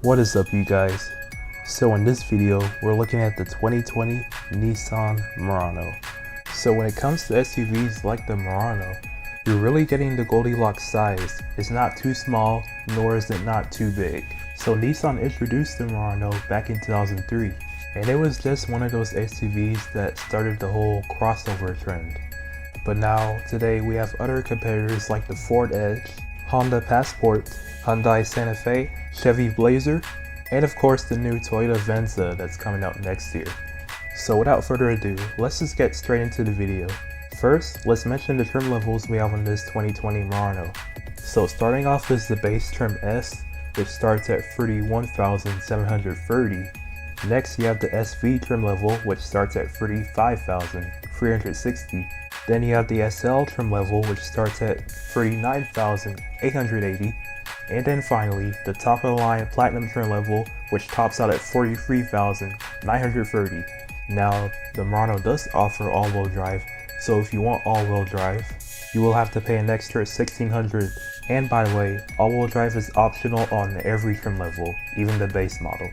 What is up, you guys? So in this video, we're looking at the 2020 Nissan Murano. So when it comes to SUVs like the Murano, you're really getting the Goldilocks size. It's not too small, nor is it not too big. So Nissan introduced the Murano back in 2003, and it was just one of those SUVs that started the whole crossover trend. But now, today, we have other competitors like the Ford Edge, Honda Passport, Hyundai Santa Fe, Chevy Blazer, and of course the new Toyota Venza that's coming out next year. So without further ado, let's just get straight into the video. First, let's mention the trim levels we have on this 2020 Murano. So starting off is the base trim S, which starts at $31,730. Next you have the SV trim level, which starts at $35,360. Then you have the SL trim level, which starts at $39,880. And then finally, the top of the line Platinum trim level, which tops out at $43,930. Now, the Murano does offer all-wheel drive, so if you want all-wheel drive, you will have to pay an extra $1,600. And by the way, all-wheel drive is optional on every trim level, even the base model.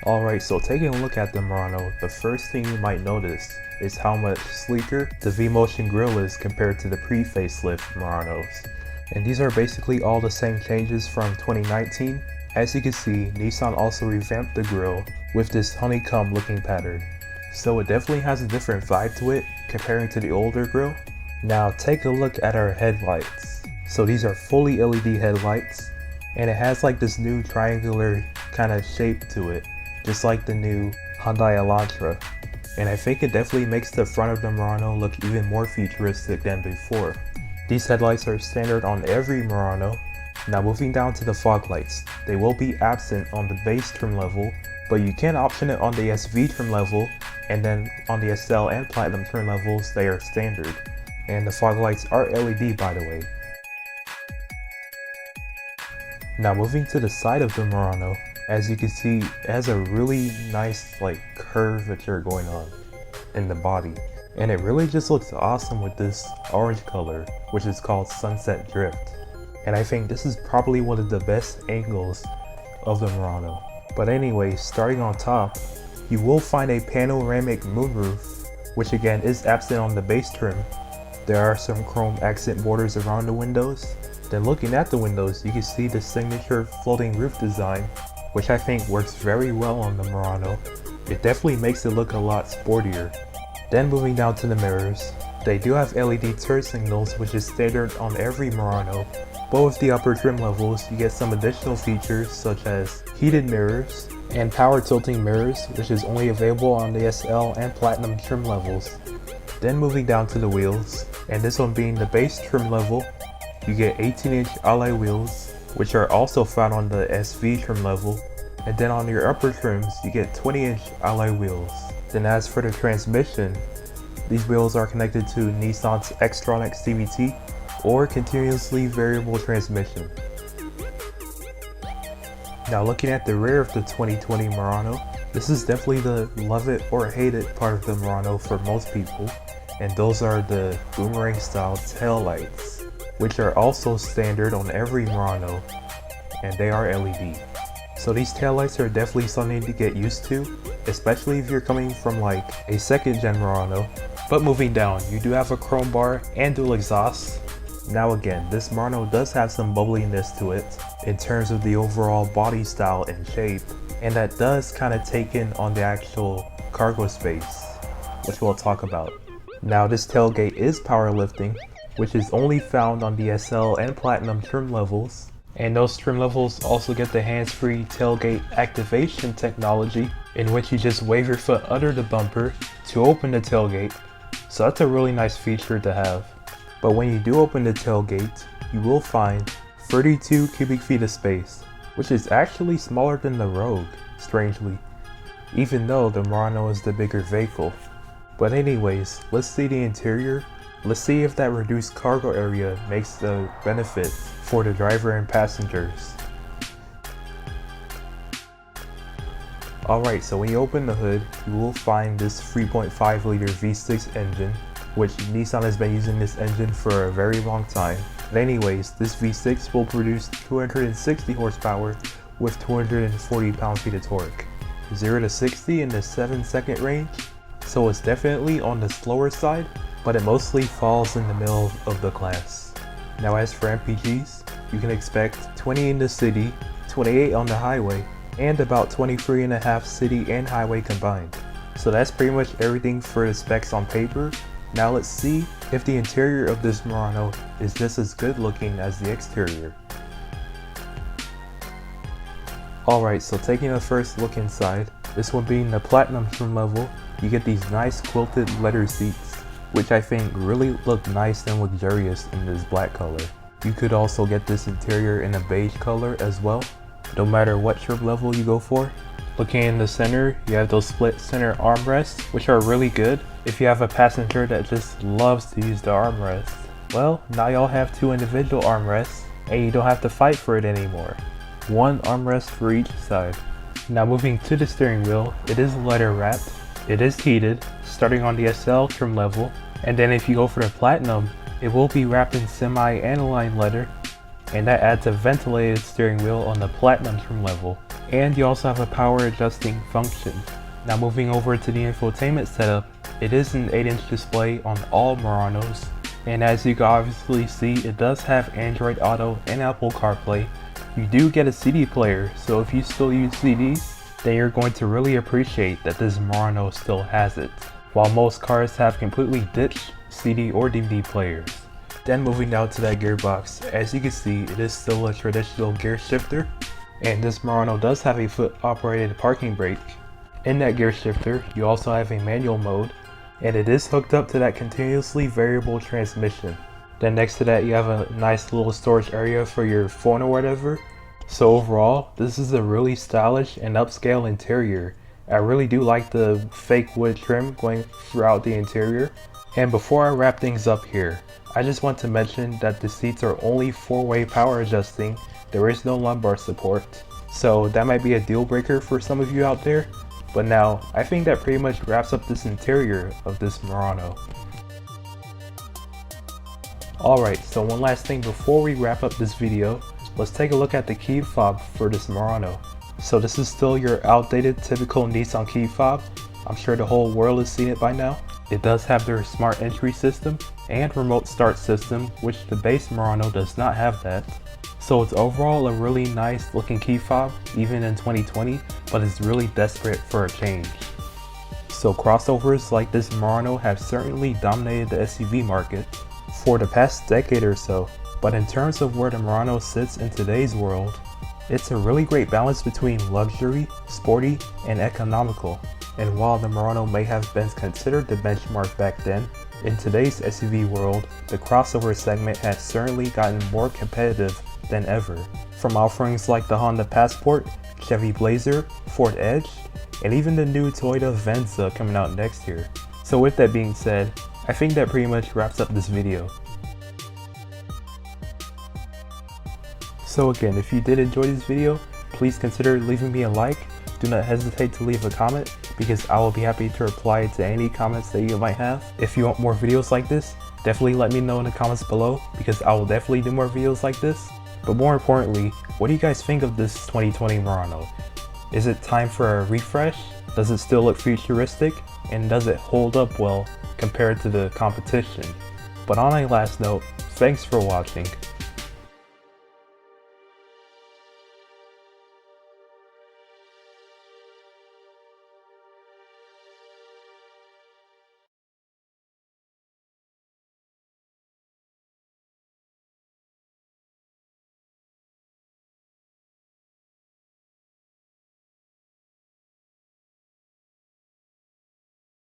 Alright, so taking a look at the Murano, the first thing you might notice is how much sleeker the V-Motion grille is compared to the pre-facelift Muranos. And these are basically all the same changes from 2019. As you can see, Nissan also revamped the grille with this honeycomb looking pattern. So it definitely has a different vibe to it comparing to the older grille. Now take a look at our headlights. So these are fully LED headlights, and it has like this new triangular kind of shape to it, just like the new Hyundai Elantra. And I think it definitely makes the front of the Murano look even more futuristic than before. These headlights are standard on every Murano. Now moving down to the fog lights, they will be absent on the base trim level, but you can option it on the SV trim level, and then on the SL and Platinum trim levels they are standard. And the fog lights are LED, by the way. Now moving to the side of the Murano, as you can see, it has a really nice curvature going on in the body, and it really just looks awesome with this orange color, which is called Sunset Drift. And I think this is probably one of the best angles of the Murano. But anyway, starting on top, you will find a panoramic moonroof, which again is absent on the base trim. There are some chrome accent borders around the windows. Then looking at the windows, you can see the signature floating roof design, which I think works very well on the Murano. It definitely makes it look a lot sportier. Then moving down to the mirrors, they do have LED turn signals, which is standard on every Murano. But with the upper trim levels, you get some additional features such as heated mirrors and power tilting mirrors, which is only available on the SL and Platinum trim levels. Then moving down to the wheels, and this one being the base trim level, you get 18-inch alloy wheels, which are also found on the SV trim level. And then on your upper trims, you get 20-inch alloy wheels. Then as for the transmission, these wheels are connected to Nissan's Xtronic CVT or continuously variable transmission. Now looking at the rear of the 2020 Murano, this is definitely the love it or hate it part of the Murano for most people, and those are the boomerang style tail lights, which are also standard on every Murano, and they are LED. So these taillights are definitely something to get used to, especially if you're coming from like a second gen Murano. But moving down, you do have a chrome bar and dual exhaust. Now again, this Murano does have some bubbliness to it in terms of the overall body style and shape, and that does kind of take in on the actual cargo space, which we'll talk about. Now this tailgate is power lifting, which is only found on the SL and Platinum trim levels. And those trim levels also get the hands-free tailgate activation technology, in which you just wave your foot under the bumper to open the tailgate. So that's a really nice feature to have. But when you do open the tailgate, you will find 32 cubic feet of space, which is actually smaller than the Rogue, strangely, even though the Murano is the bigger vehicle. But anyways, let's see the interior. Let's see if that reduced cargo area makes the benefit for the driver and passengers. Alright, so when you open the hood, you will find this 3.5 liter V6 engine, which Nissan has been using this engine for a very long time. But anyways, this V6 will produce 260 horsepower with 240 pound-feet of torque. 0 to 60 in the 7-second range, so it's definitely on the slower side, but it mostly falls in the middle of the class. Now as for MPGs, you can expect 20 in the city, 28 on the highway, and about 23.5 city and highway combined. So that's pretty much everything for the specs on paper. Now let's see if the interior of this Murano is just as good looking as the exterior. Alright, so taking a first look inside, this one being the platinum trim level, you get these nice quilted leather seats, which I think really look nice and luxurious in this black color. You could also get this interior in a beige color as well, no matter what trim level you go for. Looking in the center, you have those split center armrests, which are really good if you have a passenger that just loves to use the armrest. Well, now y'all have 2 individual armrests, and you don't have to fight for it anymore. 1 armrest for each side. Now moving to the steering wheel, it is leather wrapped, it is heated, starting on the SL trim level, and then if you go for the platinum, it will be wrapped in semi-aniline leather, and that adds a ventilated steering wheel on the platinum trim level. And you also have a power adjusting function. Now moving over to the infotainment setup, it is an 8-inch display on all Muranos, and as you can obviously see, it does have Android Auto and Apple CarPlay. You do get a CD player, so if you still use CDs, then you're going to really appreciate that this Murano still has it, while most cars have completely ditched CD or DVD players. Then moving down to that gearbox, as you can see, it is still a traditional gear shifter, and this Murano does have a foot operated parking brake. In that gear shifter, you also have a manual mode, and it is hooked up to that continuously variable transmission. Then next to that, you have a nice little storage area for your phone or whatever. So overall, this is a really stylish and upscale interior. I really do like the fake wood trim going throughout the interior. And before I wrap things up here, I just want to mention that the seats are only 4-way power adjusting. There is no lumbar support. So that might be a deal breaker for some of you out there. But now, I think that pretty much wraps up this interior of this Murano. Alright, so one last thing before we wrap up this video, let's take a look at the key fob for this Murano. So this is still your outdated typical Nissan key fob. I'm sure the whole world has seen it by now. It does have their smart entry system and remote start system, which the base Murano does not have that. So it's overall a really nice looking key fob, even in 2020, but it's really desperate for a change. So crossovers like this Murano have certainly dominated the SUV market for the past decade or so, but in terms of where the Murano sits in today's world, it's a really great balance between luxury, sporty, and economical. And while the Murano may have been considered the benchmark back then, in today's SUV world, the crossover segment has certainly gotten more competitive than ever. From offerings like the Honda Passport, Chevy Blazer, Ford Edge, and even the new Toyota Venza coming out next year. So with that being said, I think that pretty much wraps up this video. So again, if you did enjoy this video, please consider leaving me a like. Do not hesitate to leave a comment, because I will be happy to reply to any comments that you might have. If you want more videos like this, definitely let me know in the comments below, because I will definitely do more videos like this. But more importantly, what do you guys think of this 2020 Murano? Is it time for a refresh? Does it still look futuristic? And does it hold up well compared to the competition? But on a last note, thanks for watching.